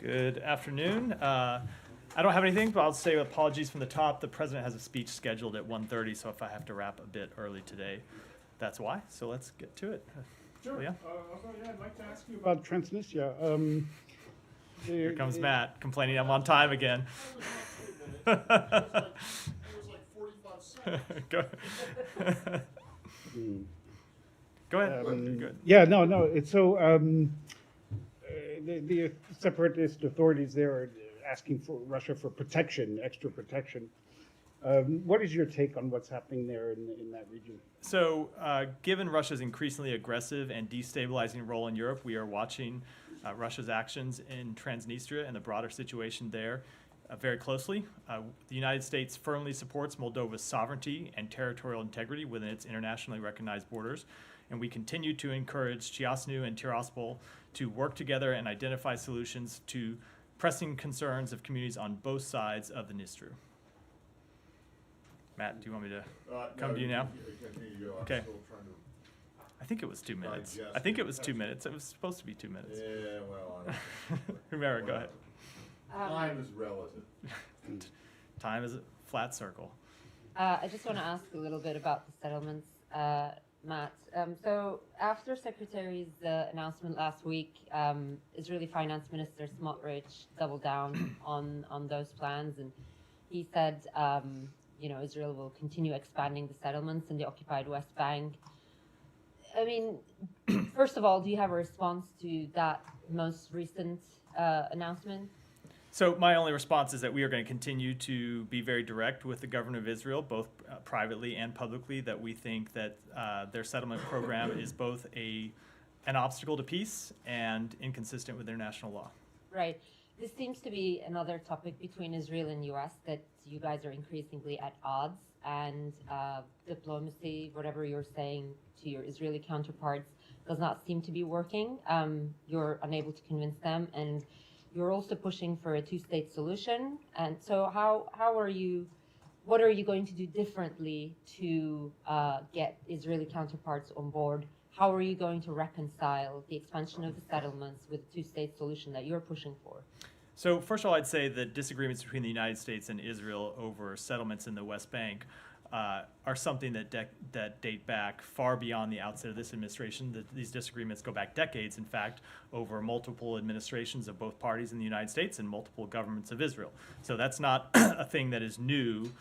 Good afternoon. I don't have anything, but I'll say apologies from the top. The president has a speech scheduled at 1:30, so if I have to wrap a bit early today, that's why. So let's get to it. Sure. Yeah. I'd like to ask you about Transnistria. Here comes Matt complaining I'm on time again. It was like 45 seconds. Go, Go ahead. Good. Yeah, no. It's so the separatist authorities there are asking for Russia for protection, extra protection. What is your take on what's happening there in that region? So, given Russia's increasingly aggressive and destabilizing role in Europe, we are watching Russia's actions in Transnistria and the broader situation there very closely. The United States firmly supports Moldova's sovereignty and territorial integrity within its internationally recognized borders, and we continue to encourage Chisinau and Tiraspol to work together and identify solutions to pressing concerns of communities on both sides of the Dnistru. Matt, do you want me to come to you now? Okay. I'm still trying to I think it was 2 minutes. digest I think it it. was 2 minutes. It was supposed to be 2 minutes. Yeah, well, I Remember, go ahead. time is relative. Time is a flat circle. I just want to ask a little bit about the settlements, Matt. So after Secretary's announcement last week, Israeli Finance Minister Smotrich doubled down on those plans, and he said, Israel will continue expanding the settlements in the occupied West Bank. I mean, first of all, do you have a response to that most recent announcement? So my only response is that we are going to continue to be very direct with the government of Israel, both privately and publicly, that we think that their settlement program is both an obstacle to peace and inconsistent with international law. Right. This seems to be another topic between Israel and U.S. that you guys are increasingly at odds, and diplomacy, whatever you're saying to your Israeli counterparts, does not seem to be working. You're unable to convince them, and you're also pushing for a two-state solution. And so what are you going to do differently to get Israeli counterparts on board? How are you going to reconcile the expansion of the settlements with the two-state solution that you're pushing for? So first of all, I'd say that disagreements between the United States and Israel over settlements in the West Bank are something that date back far beyond the outset of this administration. These disagreements go back decades, in fact, over multiple administrations of both parties in the United States and multiple governments of Israel. So that's not a thing that is new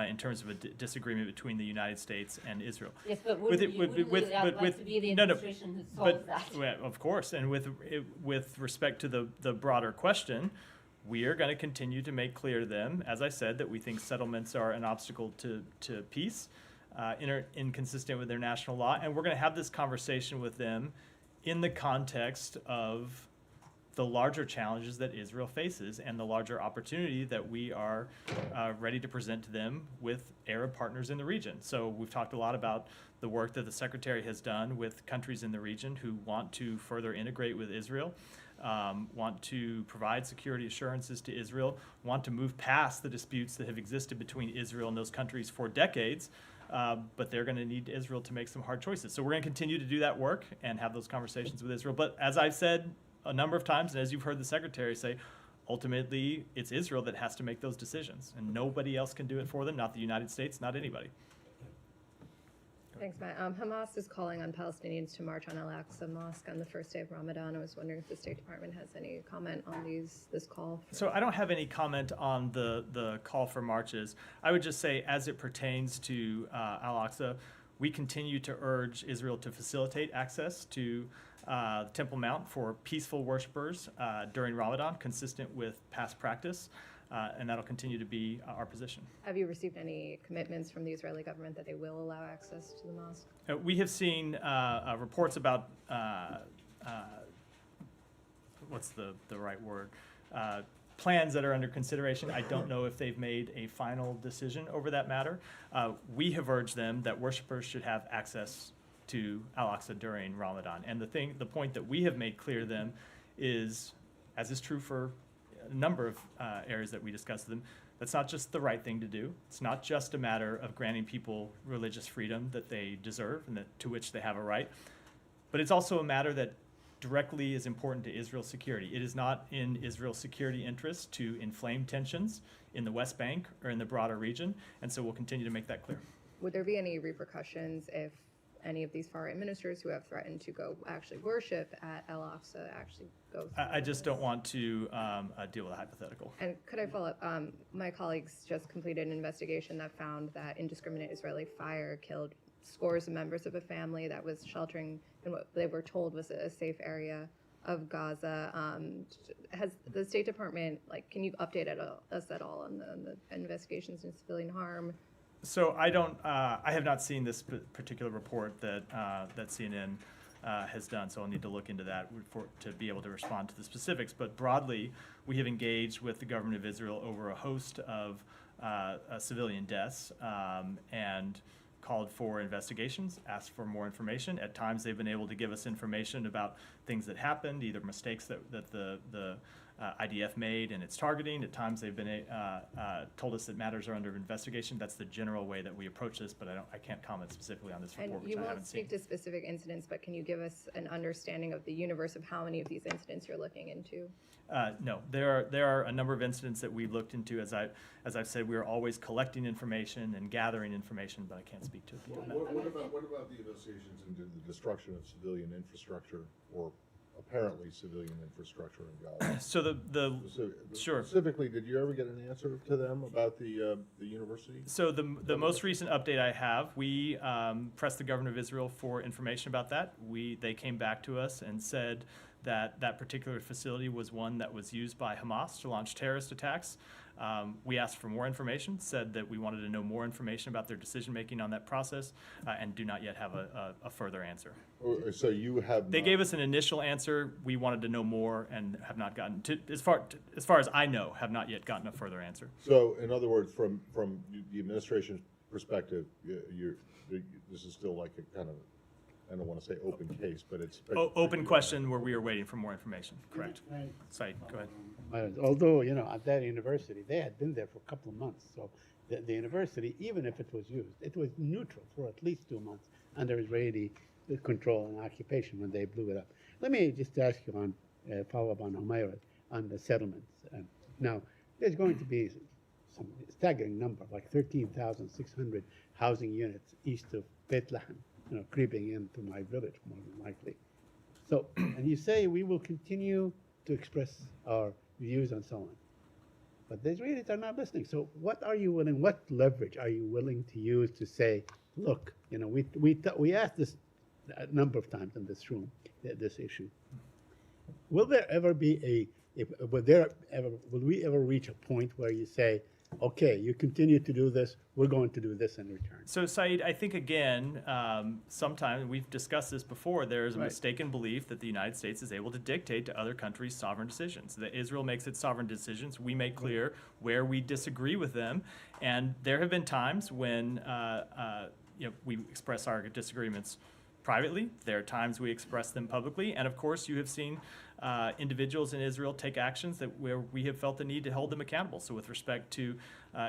in terms of a disagreement between the United States and Israel. Yes, but wouldn't you like to be the administration who solves that? Well, of course, and with respect to the broader question, we are going to continue to make clear to them, as I said, that we think settlements are an obstacle to peace, inconsistent with their national law, and we're going to have this conversation with them in the context of the larger challenges that Israel faces and the larger opportunity that we are ready to present to them with Arab partners in the region. So we've talked a lot about the work that the Secretary has done with countries in the region who want to further integrate with Israel, want to provide security assurances to Israel, want to move past the disputes that have existed between Israel and those countries for decades, but they're going to need Israel to make some hard choices. So we're going to continue to do that work and have those conversations with Israel. But as I've said a number of times, and as you've heard the Secretary say, ultimately it's Israel that has to make those decisions, and nobody else can do it for them, not the United States, not anybody. Thanks, Matt. Hamas is calling on Palestinians to march on AlAqsa Mosque on the first day of Ramadan. I was wondering if the State Department has any comment on this call. So I don't have any comment on the call for marches. I would just say, as it pertains to AlAqsa, we continue to urge Israel to facilitate access to the Temple Mount for peaceful worshipers during Ramadan, consistent with past practice. And that'll continue to be our position. Have you received any commitments from the Israeli government that they will allow access to the mosque? We have seen reports about, what's the right word? Plans that are under consideration. I don't know if they've made a final decision over that matter. We have urged them that worshipers should have access to AlAqsa during Ramadan. And the point that we have made clear to them is, as is true for a number of areas that we discussed with them, that's not just the right thing to do. It's not just a matter of granting people religious freedom that they deserve and to which they have a right, but it's also a matter that directly is important to Israel's security. It is not in Israel's security interest to inflame tensions in the West Bank or in the broader region, and so we'll continue to make that clear. Would there be any repercussions if any of these far-right ministers who have threatened to go actually worship at AlAqsa actually go through I just this? don't want to deal with a hypothetical. And could I follow up? My colleagues just completed an investigation that found that indiscriminate Israeli fire killed scores of members of a family that was sheltering in what they were told was a safe area of Gaza. Has the State Department, can you update us at all on the investigations into civilian harm? So I have not seen this particular report that CNN has done, so I'll need to look into that to be able to respond to the specifics. But broadly, we have engaged with the government of Israel over a host of civilian deaths and called for investigations, asked for more information. At times, they've been able to give us information about things that happened, either mistakes that the IDF made in its targeting. At times, they've been told us that matters are under investigation. That's the general way that we approach this, but I can't comment specifically on this report, And which you I won't haven't seen. speak to specific incidents, but can you give us an understanding of the universe of how many of these incidents you're looking into? No, there are a number of incidents that we looked into. As I've said, we are always collecting information and gathering information, but I can't speak to it beyond that. What about the investigations into the destruction of civilian infrastructure or apparently civilian infrastructure in Gaza? So sure. Specifically, did you ever get an answer to them about the university? So the most recent update I have, we pressed the government of Israel for information about that. They came back to us and said that particular facility was one that was used by Hamas to launch terrorist attacks. We asked for more information, said that we wanted to know more information about their decision-making on that process, and do not yet have a further answer. So you have They not- gave us an initial answer. We wanted to know more and have not gotten to, as far as I know, have not yet gotten a further answer. So, in other words, from the administration's perspective, this is still like a kind of, I don't want to say open case, but it's Open question where we are waiting for more information. Correct. Said, go ahead. Although, at that university, they had been there for a couple of months. So the university, even if it was used, it was neutral for at least 2 months under Israeli control and occupation when they blew it up. Let me just ask you on follow up on Humayra on the settlements. Now, there's going to be some staggering number, like 13,600 housing units east of Bethlehem, creeping into my village, more than likely. So, and you say we will continue to express our views and so on. But the Israelis are not listening. So what leverage are you willing to use to say, look, we asked this a number of times in this room, this issue. Will there ever be will we ever reach a point where you say, okay, you continue to do this, we're going to do this in return? So, Saeed, I think, again, sometimes, we've discussed this before, there is a mistaken belief that the United States is able to dictate to other countries' sovereign decisions. That Israel makes its sovereign decisions. We make clear where we disagree with them. And there have been times when we express our disagreements privately. There are times we express them publicly. And, of course, you have seen individuals in Israel take actions where we have felt the need to hold them accountable. So with respect to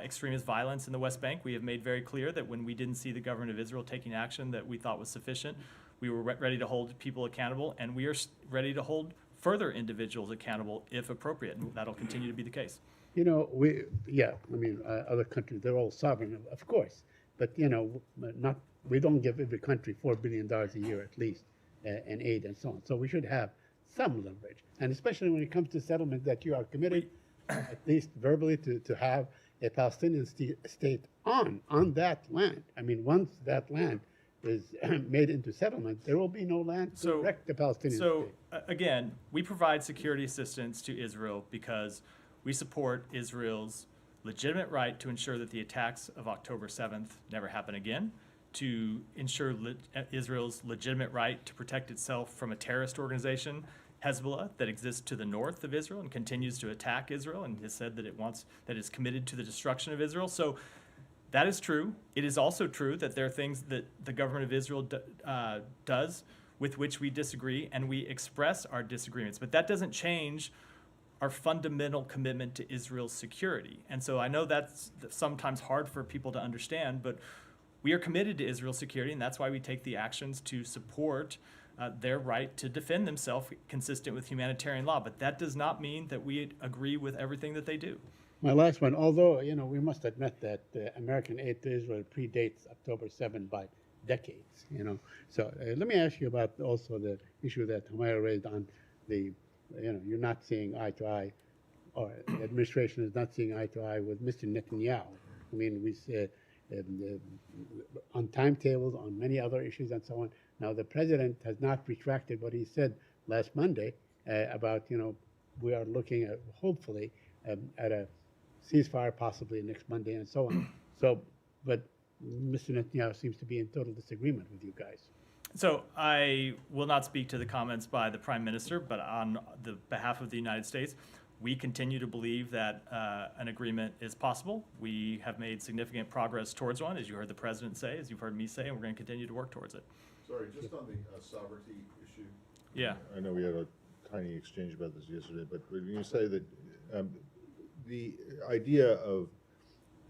extremist violence in the West Bank, we have made very clear that when we didn't see the government of Israel taking action that we thought was sufficient, we were ready to hold people accountable, and we are ready to hold further individuals accountable if appropriate, and that'll continue to be the case. Other countries, they're all sovereign, of course, but, we don't give every country $4 billion a year at least in aid and so on. So we should have some leverage, and especially when it comes to settlement that you are committed, at least verbally, to have a Palestinian state on that land. I mean, once that land is made into settlement, there will be no land to erect the Palestinian state. Again, we provide security assistance to Israel because we support Israel's legitimate right to ensure that the attacks of October 7th never happen again, to ensure Israel's legitimate right to protect itself from a terrorist organization, Hezbollah, that exists to the north of Israel and continues to attack Israel and has said that that is committed to the destruction of Israel. So that is true. It is also true that there are things that the government of Israel does with which we disagree, and we express our disagreements. But that doesn't change our fundamental commitment to Israel's security. And so I know that's sometimes hard for people to understand, but we are committed to Israel's security, and that's why we take the actions to support their right to defend themselves consistent with humanitarian law. But that does not mean that we agree with everything that they do. My last one, although, we must admit that American aid to Israel predates October 7 by decades, So let me ask you about also the issue that Humayra raised on the, you're not seeing eye to eye, or the administration is not seeing eye to eye with Mr. Netanyahu. I mean, we say on timetables, on many other issues and so on. Now, the president has not retracted what he said last Monday about, we are looking at, hopefully, at a ceasefire possibly next Monday and so on. But Mr. Netanyahu seems to be in total disagreement with you guys. So I will not speak to the comments by the Prime Minister, but on the behalf of the United States, we continue to believe that an agreement is possible. We have made significant progress towards one, as you heard the President say, as you've heard me say, and we're going to continue to work towards it. Sorry, just on the sovereignty issue. Yeah. I know we had a tiny exchange about this yesterday, but when you say that the idea of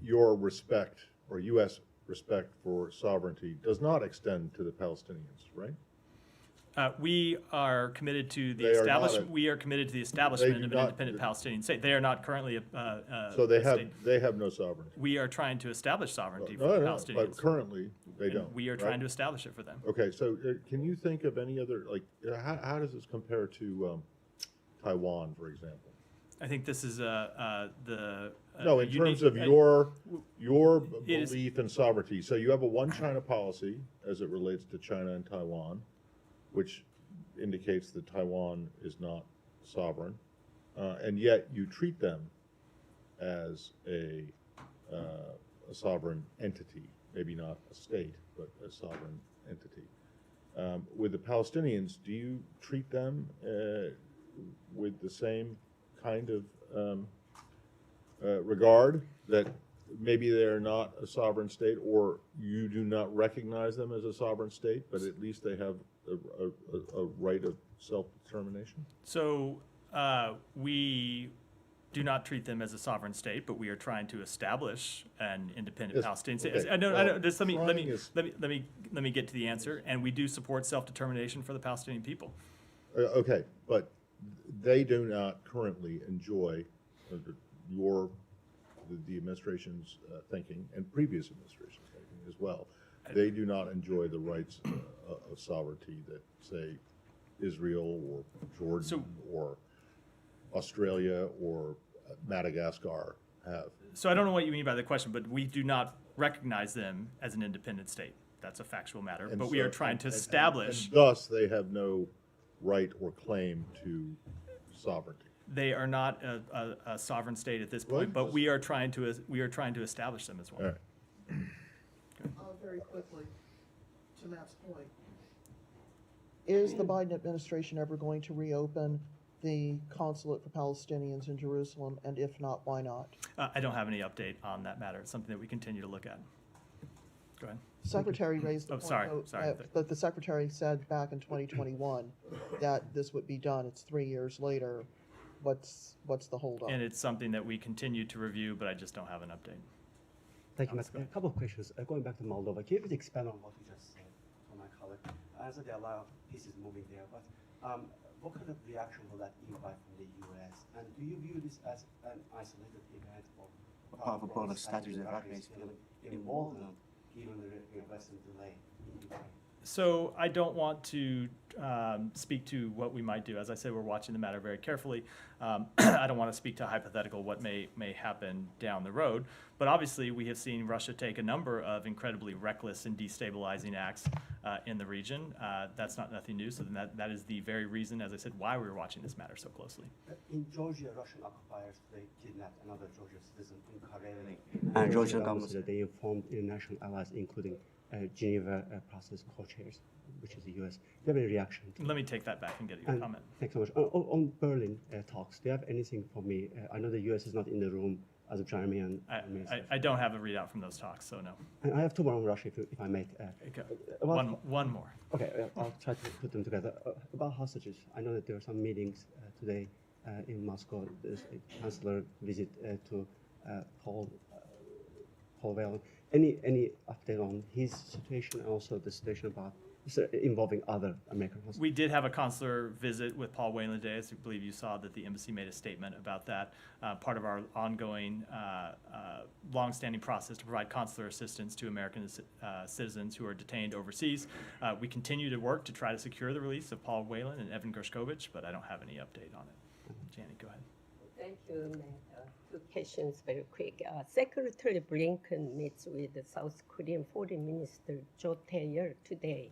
your respect or U.S. respect for sovereignty does not extend to the Palestinians, right? We are committed to the They are not establishment. We are committed to the establishment do of an not- independent Palestinian state. They are not currently So they a have state. no sovereignty. We are trying to establish sovereignty for No, the no, Palestinians. but currently they And don't. we are right? trying to establish it for them. Okay, so can you think of any other, how does this compare to Taiwan, for example? I think this is the No, in unique- terms of your It is- belief in sovereignty. So you have a one China policy as it relates to China and Taiwan, which indicates that Taiwan is not sovereign, and yet you treat them as a sovereign entity, maybe not a state, but a sovereign entity. With the Palestinians, do you treat them with the same kind of regard, that maybe they're not a sovereign state, or you do not recognize them as a sovereign state, but at least they have a right of self-determination? So we do not treat them as a sovereign state, but we are trying to establish an independent Yes, Palestinian state. okay. I know. Well, Just let trying is- me get to the answer. And we do support self-determination for the Palestinian people. Okay, but they do not currently enjoy the administration's thinking, and previous administrations' thinking as well. They do not enjoy the rights of sovereignty that, say, Israel or Jordan or Australia or Madagascar have. So I don't know what you mean by the question, but we do not recognize them as an independent state. That's a factual matter. And But we so- are trying to and establish. thus, they have no right or claim to sovereignty. They are not a sovereign state at this Well, point, but just- we are trying to establish them as one. All right. Very quickly, to Matt's point, is the Biden administration ever going to reopen the consulate for Palestinians in Jerusalem? And if not, why not? I don't have any update on that matter. It's something that we continue to look at. Go ahead. Secretary raised the Oh, point, sorry, though, sorry. that the secretary said back in 2021 that this would be done. It's 3 years later. What's the holdup? And it's something that we continue to review, but I just don't have an update. Thank you, Matt. A couple of questions. Going back to Moldova, can you please expand on what you just said from my colleague? I understand there are a lot of pieces moving there, but what kind of reaction will that invite from the U.S.? And do you view this as an isolated event or part of a broader strategy that Russia is feeling emboldened given the Western delay in Ukraine? So I don't want to speak to what we might do. As I said, we're watching the matter very carefully. I don't want to speak to hypothetical what may happen down the road. But obviously, we have seen Russia take a number of incredibly reckless and destabilizing acts in the region. That's nothing new. So then that is the very reason, as I said, why we were watching this matter so closely. In Georgia, Russian occupiers, they kidnapped another Georgian citizen in Kareli. And Georgian government said that they informed international allies, including Geneva process co-chairs, which is the U.S. Do you have any reaction to Let me take that back and get your And comment. thanks so much. On Berlin talks, do you have anything for me? I know the U.S. is not in the room as of Jeremy and I don't have a readout from those talks, so no. And I have two more on Russia, if I may. Okay. About- One more. Okay, I'll try to put them together. About hostages, I know that there are some meetings today in Moscow. There's a chancellor visit to Paul Wayland. Any update on his situation and also the situation about involving other American Muslims? We did have a consular visit with Paul Wayland today. I believe you saw that the embassy made a statement about that. Part of our ongoing, long-standing process to provide consular assistance to American citizens who are detained overseas. We continue to work to try to secure the release of Paul Wayland and Evan Gershkovich, but I don't have any update on it. Janet, go ahead. Thank you, Matt. Two questions very quick. Secretary Blinken meets with the South Korean Foreign Minister Jo Tae-yeol today.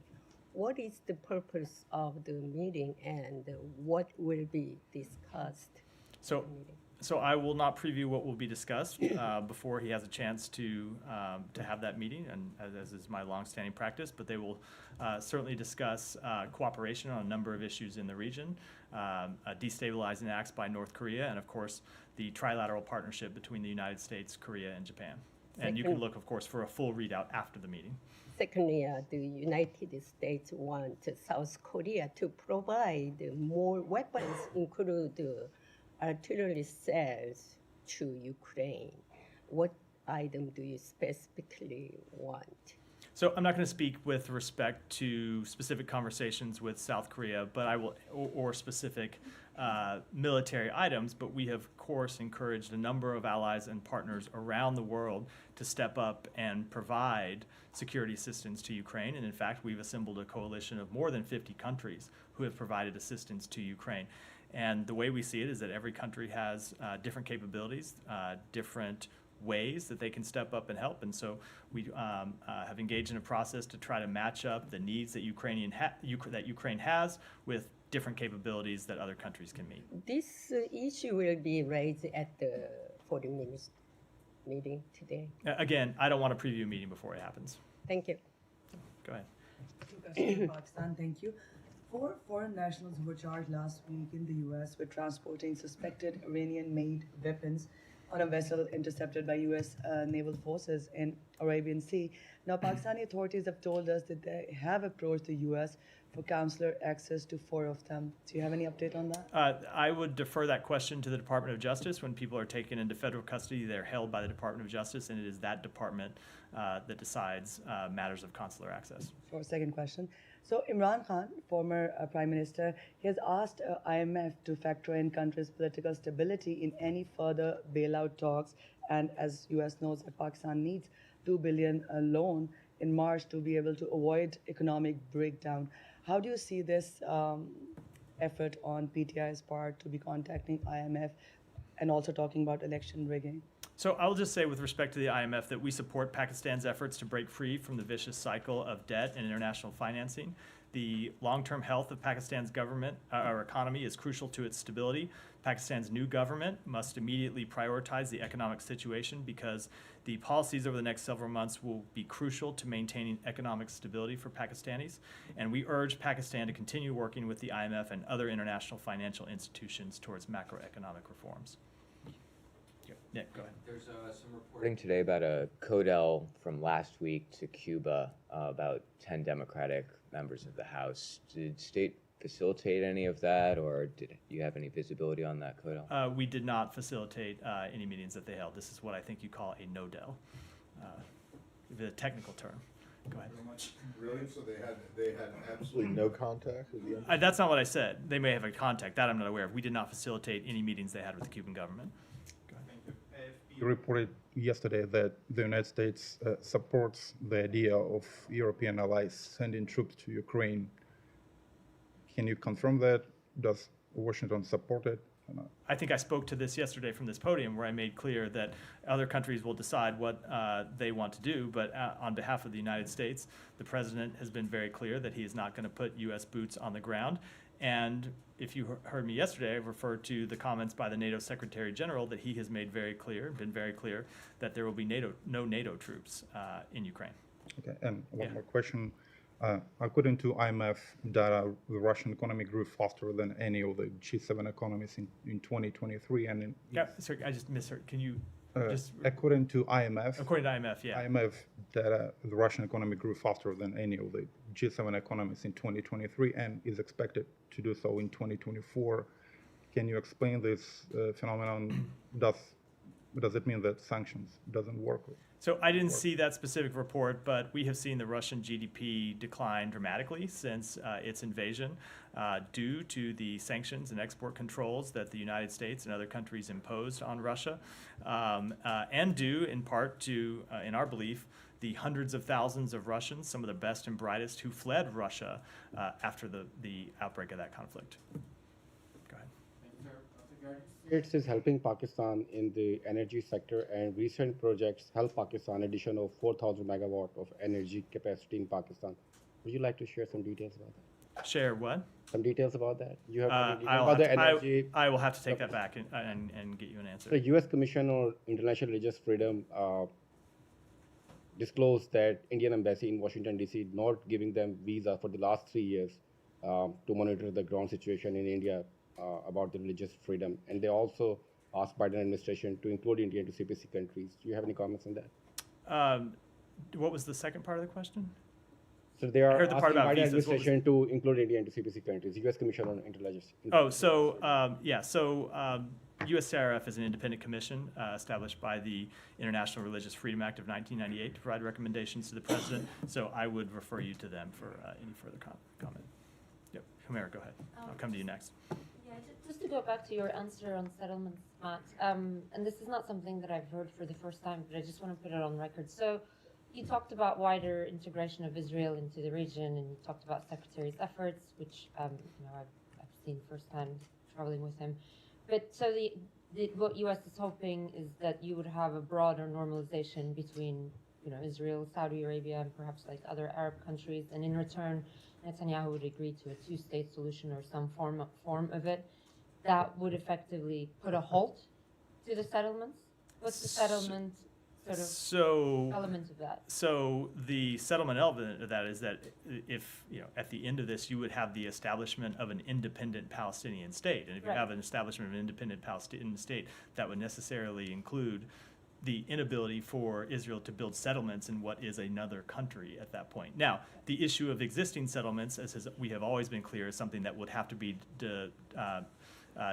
What is the purpose of the meeting and what will be discussed? So I will not preview what will be discussed before he has a chance to have that meeting, and as is my longstanding practice. But they will certainly discuss cooperation on a number of issues in the region, destabilizing acts by North Korea, and of course the trilateral partnership between the United States, Korea, and Japan. And you can look, of course, for a full readout after the meeting. Secondly, the United States want South Korea to provide more weapons, include artillery cells, to Ukraine. What item do you specifically want? So I'm not going to speak with respect to specific conversations with South Korea, but I will, or specific military items, but we have, of course, encouraged a number of allies and partners around the world to step up and provide security assistance to Ukraine. And in fact, we've assembled a coalition of more than 50 countries who have provided assistance to Ukraine. And the way we see it is that every country has different capabilities, different ways that they can step up and help. And so we have engaged in a process to try to match up the needs that Ukraine has with different capabilities that other countries can meet. This issue will be raised at the foreign minister meeting today. Again, I don't want to preview a meeting before it happens. Thank you. Go ahead. Two questions from Pakistan, thank you. 4 foreign nationals were charged last week in the US with transporting suspected Iranian-made weapons on a vessel intercepted by US naval forces in Arabian Sea. Now, Pakistani authorities have told us that they have approached the US for consular access to 4 of them. Do you have any update on that? I would defer that question to the Department of Justice. When people are taken into federal custody, they're held by the Department of Justice, and it is that department that decides matters of consular access. For a second question. So Imran Khan, former Prime Minister, he has asked IMF to factor in countries' political stability in any further bailout talks. And as US knows, that Pakistan needs $2 billion loan in March to be able to avoid economic breakdown. How do you see this effort on PTI's part to be contacting IMF and also talking about election rigging? So I'll just say with respect to the IMF that we support Pakistan's efforts to break free from the vicious cycle of debt and international financing. The long-term health of Pakistan's government, or economy, is crucial to its stability. Pakistan's new government must immediately prioritize the economic situation because the policies over the next several months will be crucial to maintaining economic stability for Pakistanis. And we urge Pakistan to continue working with the IMF and other international financial institutions towards macroeconomic reforms. Yeah, go ahead. There's some reporting today about a codel from last week to Cuba about 10 Democratic members of the House. Did state facilitate any of that, or did you have any visibility on that codel? We did not facilitate any meetings that they held. This is what I think you call a no-del, the technical term. Go ahead. Really? So they had absolutely no contact with the embassy? That's not what I said. They may have a contact. That I'm not aware of. We did not facilitate any meetings they had with the Cuban government. You reported yesterday that the United States supports the idea of European allies sending troops to Ukraine. Can you confirm that? Does Washington support it? I think I spoke to this yesterday from this podium where I made clear that other countries will decide what they want to do, but on behalf of the United States, the president has been very clear that he is not going to put U.S. boots on the ground. And if you heard me yesterday, I referred to the comments by the NATO Secretary General that he has made very clear, been very clear, that there will be no NATO troops in Ukraine. Okay, and one more question. According to IMF data, the Russian economy grew faster than any of the G7 economies in 2023. And sorry, I just misheard. Can you just... According to IMF... According to IMF, yeah. IMF data, the Russian economy grew faster than any of the G7 economies in 2023 and is expected to do so in 2024. Can you explain this phenomenon? Does it mean that sanctions doesn't work? So I didn't see that specific report, but we have seen the Russian GDP decline dramatically since its invasion due to the sanctions and export controls that the United States and other countries imposed on Russia, and due in part to, in our belief, the hundreds of thousands of Russians, some of the best and brightest, who fled Russia after the outbreak of that conflict. Go ahead. States is helping Pakistan in the energy sector, and recent projects help Pakistan addition of 4,000 megawatt of energy capacity in Pakistan. Would you like to share some details about that? Share what? Some details about that? You have I will have to take that back and get you an answer. The U.S. Commission on International Religious Freedom disclosed that Indian embassy in Washington, D.C. not giving them visa for the last 3 years to monitor the ground situation in India about the religious freedom. And they also asked Biden administration to include India into CPC countries. Do you have any comments on that? What was the second part of the question? So they are I heard the part asking about Biden visas. administration to include India into CPC countries, U.S. Commission on International. Oh, so USCIRF is an independent commission established by the International Religious Freedom Act of 1998 to provide recommendations to the president. So I would refer you to them for any further comment. Yep, Humera, go ahead. I'll come to you next. Yeah, just to go back to your answer on settlements, Matt, and this is not something that I've heard for the first time, but I just want to put it on record. So you talked about wider integration of Israel into the region, and you talked about Secretary's efforts, which I've seen firsthand traveling with him. But so what U.S. is hoping is that you would have a broader normalization between Israel, Saudi Arabia, and perhaps like other Arab countries, and in return, Netanyahu would agree to a two-state solution or some form of it that would effectively put a halt to the settlements. What's the settlement element of that? So the settlement element of that is that if at the end of this you would have the establishment of an independent Palestinian state, and if you have an establishment of an independent Palestinian state, that would necessarily include the inability for Israel to build settlements in what is another country at that point. Now, the issue of existing settlements, as we have always been clear, is something that would have to be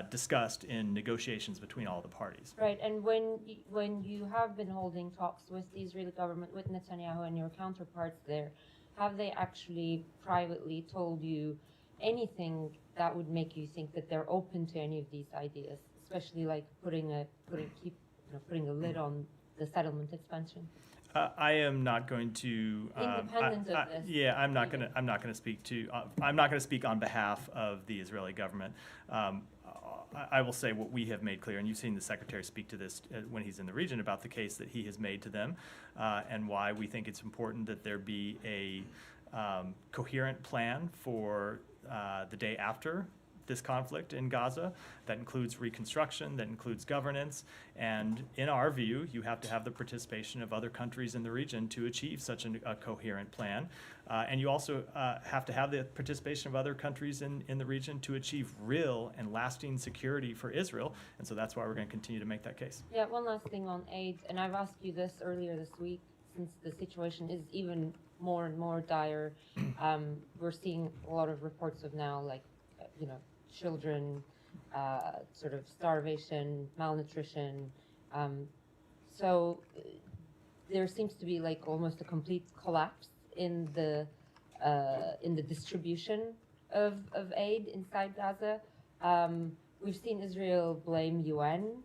discussed in negotiations between all the parties. Right, and when you have been holding talks with the Israeli government, with Netanyahu and your counterparts there, have they actually privately told you anything that would make you think that they're open to any of these ideas, especially like putting a lid on the settlement expansion? I am not going to. Independent of this. Yeah, I'm not going to speak to. I'm not going to speak on behalf of the Israeli government. I will say what we have made clear, and you've seen the Secretary speak to this when he's in the region about the case that he has made to them, and why we think it's important that there be a coherent plan for the day after this conflict in Gaza that includes reconstruction, that includes governance, and in our view, you have to have the participation of other countries in the region to achieve such a coherent plan. And you also have to have the participation of other countries in the region to achieve real and lasting security for Israel. And so that's why we're going to continue to make that case. Yeah, one last thing on aid, and I've asked you this earlier this week, since the situation is even more and more dire. We're seeing a lot of reports of now, like, children, sort of starvation, malnutrition. So there seems to be like almost a complete collapse in the distribution of aid inside Gaza. We've seen Israel blame UN.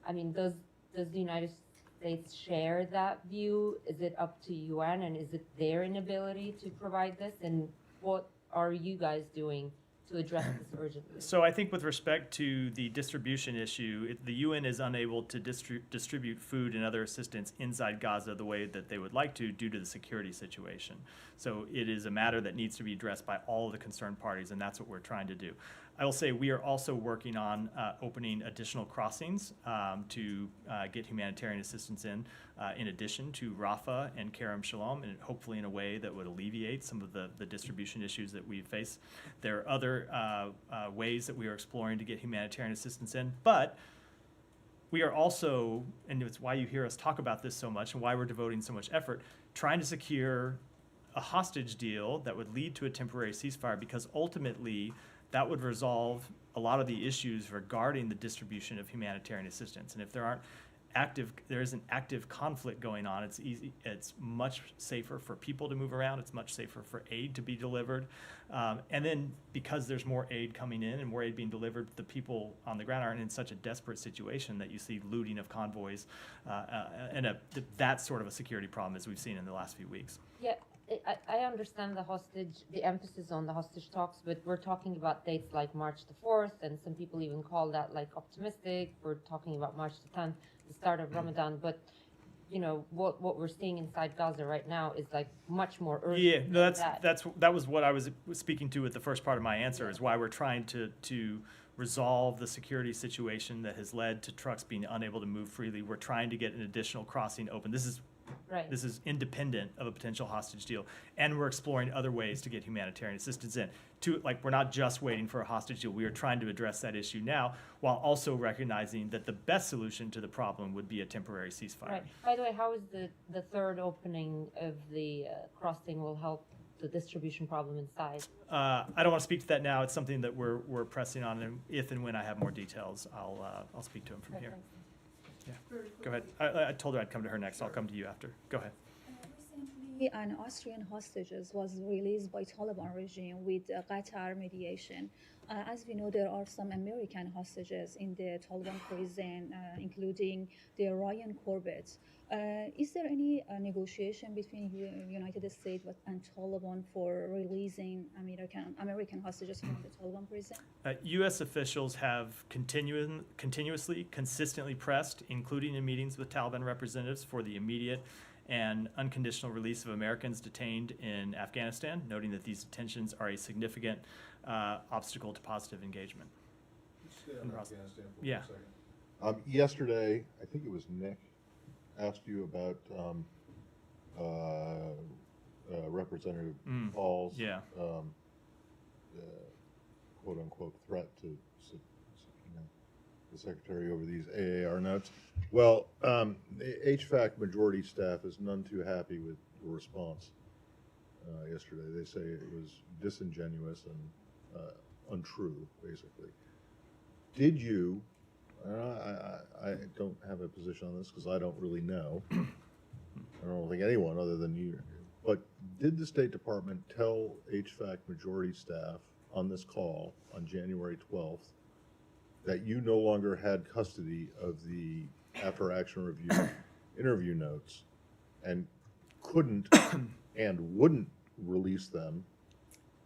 I mean, does the United States share that view? Is it up to UN, and is it their inability to provide this? And what are you guys doing to address this urgently? So I think with respect to the distribution issue, the UN is unable to distribute food and other assistance inside Gaza the way that they would like to due to the security situation. So it is a matter that needs to be addressed by all of the concerned parties, and that's what we're trying to do. I will say we are also working on opening additional crossings to get humanitarian assistance in addition to Rafah and Kerem Shalom, and hopefully in a way that would alleviate some of the distribution issues that we face. There are other ways that we are exploring to get humanitarian assistance in, but we are also, and it's why you hear us talk about this so much and why we're devoting so much effort, trying to secure a hostage deal that would lead to a temporary ceasefire, because ultimately that would resolve a lot of the issues regarding the distribution of humanitarian assistance. And if there aren't there is an active conflict going on. It's much safer for people to move around. It's much safer for aid to be delivered. And then because there's more aid coming in and more aid being delivered, the people on the ground aren't in such a desperate situation that you see looting of convoys and that sort of a security problem as we've seen in the last few weeks. Yeah, I understand the emphasis on the hostage talks, but we're talking about dates like March the 4th, and some people even call that like optimistic. We're talking about March the 10th, the start of Ramadan, but you know, what we're seeing inside Gaza right now is like much more urgent. Yeah, no, than that was what I was speaking to with the first part of my answer, is why we're trying to resolve the security situation that has led to trucks being unable to move freely. We're trying to get an additional crossing open. This is independent of a potential hostage deal, and we're exploring other ways to get humanitarian assistance in. We're not just waiting for a hostage deal. We are trying to address that issue now, while also recognizing that the best solution to the problem would be a temporary ceasefire. Right. By the way, how is the third opening of the crossing will help the distribution problem inside? I don't want to speak to that now. It's something that we're pressing on, and if and when I have more details, I'll speak to him from here. Yeah, go ahead. I told her I'd come to her next. I'll come to you after. Go ahead. Recently, an Austrian hostages was released by Taliban regime with Qatar mediation. As we know, there are some American hostages in the Taliban prison, including the Ryan Corbett. Is there any negotiation between United States and Taliban for releasing American hostages from the Taliban prison? U.S. officials have consistently pressed, including in meetings with Taliban representatives, for the immediate and unconditional release of Americans detained in Afghanistan, noting that these detentions are a significant obstacle to positive engagement. Stay on Afghanistan for Yeah. a second. Yesterday, I think it was Nick, asked you about Representative Paul's quote-unquote threat to the Secretary over these AAR notes. Well, HVAC majority staff is none too happy with the response yesterday. They say it was disingenuous and untrue, basically. Did you, I don't have a position on this because I don't really know. I don't think anyone other than you. But did the State Department tell HVAC majority staff on this call on January 12th that you no longer had custody of the after-action review interview notes and couldn't and wouldn't release them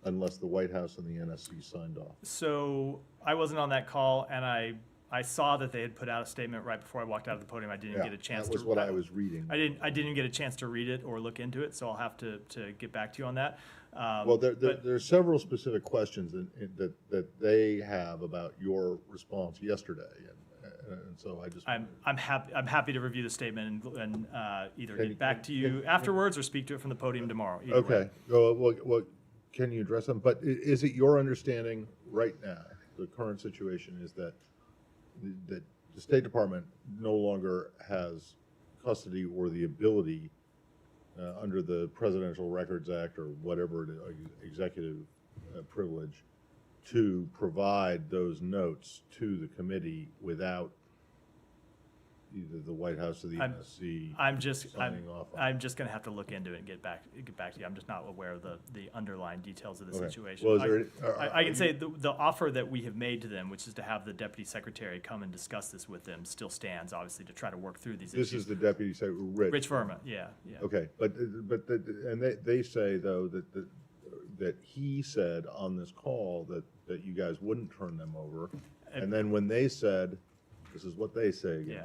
unless the White House and the NSC signed off? So I wasn't on that call, and I saw that they had put out a statement right before I walked out of the podium. I didn't get a chance to. That was what I was reading. I didn't get a chance to read it or look into it, so I'll have to get back to you on that. Well, there are several specific questions that they have about your response yesterday, and so I just. I'm happy to review the statement and either get back to you afterwards or speak to it from the podium tomorrow. Okay. Well, can you address them? But is it your understanding right now, the current situation is that the State Department no longer has custody or the ability under the Presidential Records Act or whatever executive privilege to provide those notes to the committee without either the White House or the NSC signing off on it? I'm just going to have to look into it and get back to you. I'm just not aware of the underlying details of the situation. Well, I can say the offer that we have made to them, which is to have the Deputy Secretary come and discuss this with them, still stands, obviously, to try to work through these issues. This is the Deputy Secretary, Rich Verma, yeah. Okay, and they say, though, that he said on this call that you guys wouldn't turn them over. And then when they said, this is what they say again. Yeah.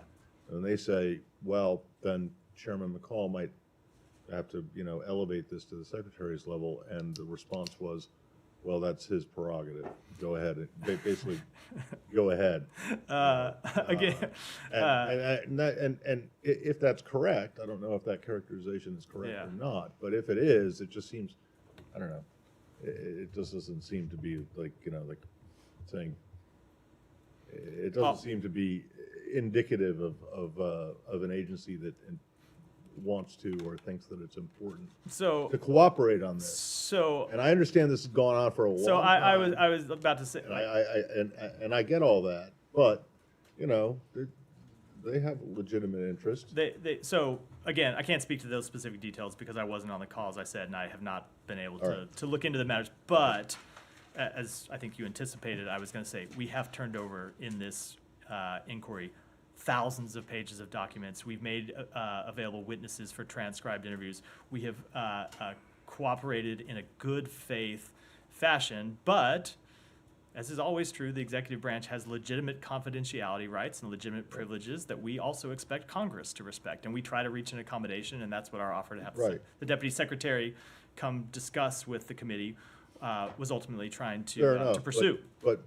And they say, well, then Chairman McCall might have to, elevate this to the Secretary's level. And the response was, well, that's his prerogative. Go ahead. Basically, go ahead. Again. And if that's correct, I don't know if that characterization is correct or not. But if it is, it just seems, I don't know. It just doesn't seem to be like saying, it doesn't seem to be indicative of an agency that wants to or thinks that it's important to cooperate on this. And I understand this has gone on for a long time. I was about to say, and I get all that, but They have a legitimate interest. So again, I can't speak to those specific details because I wasn't on the call, as I said, and I have not been able to look into the matters. But as I think you anticipated, I was going to say, we have turned over in this inquiry thousands of pages of documents. We've made available witnesses for transcribed interviews. We have cooperated in a good faith fashion, but as is always true, the executive branch has legitimate confidentiality rights and legitimate privileges that we also expect Congress to respect. And we try to reach an accommodation, and that's what our offer to have the Deputy Secretary come discuss with the committee was ultimately trying to pursue. But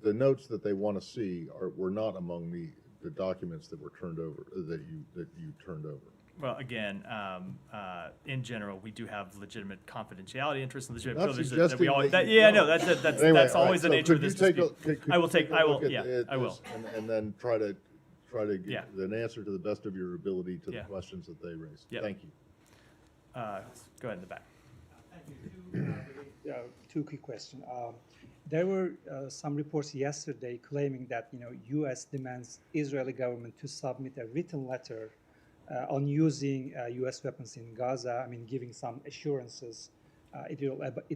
the notes that they want to see were not among the documents that were turned over, that you turned over. Well, again, in general, we do have legitimate confidentiality interests and legitimate privileges that we all. That's always the nature of this dispute. I will. And then try to get an answer to the best of your ability to the questions that they raised. Thank you. Go ahead in the back. Thank you. Two quick questions. There were some reports yesterday claiming that U.S. demands Israeli government to submit a written letter on using U.S. weapons in Gaza. I mean, giving some assurances it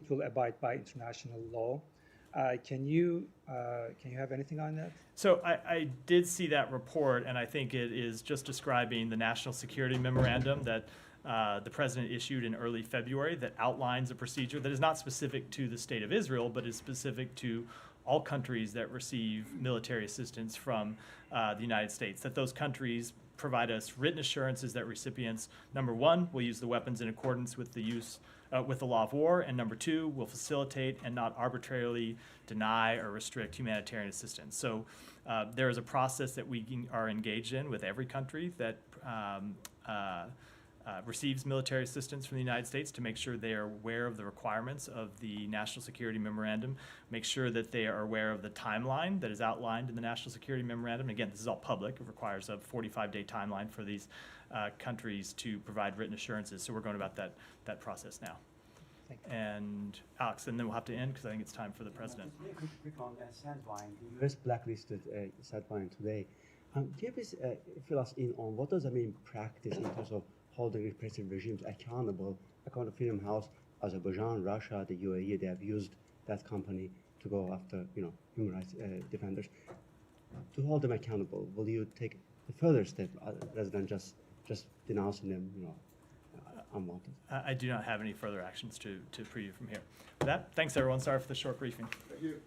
will abide by international law. Can you have anything on that? So I did see that report, and I think it is just describing the national security memorandum that the president issued in early February that outlines a procedure that is not specific to the state of Israel, but is specific to all countries that receive military assistance from the United States, that those countries provide us written assurances that recipients, number one, will use the weapons in accordance with with the law of war, and number two, will facilitate and not arbitrarily deny or restrict humanitarian assistance. So there is a process that we are engaged in with every country that receives military assistance from the United States to make sure they are aware of the requirements of the National Security Memorandum, make sure that they are aware of the timeline that is outlined in the National Security Memorandum. Again, this is all public. It requires a 45-day timeline for these countries to provide written assurances. So we're going about that process now. And AlAqsa, and then we'll have to end because I think it's time for the president. Quick on Sandvine. The U.S. blacklisted Sandvine today. Do you please fill us in on what does that mean in practice in terms of holding repressive regimes accountable? According to Freedom House, Azerbaijan, Russia, the UAE, they have used that company to go after human rights defenders. To hold them accountable, will you take a further step rather than just denouncing them, unwanted? I do not have any further actions to preview from here. With that, thanks everyone. Sorry for the short briefing. Thank you.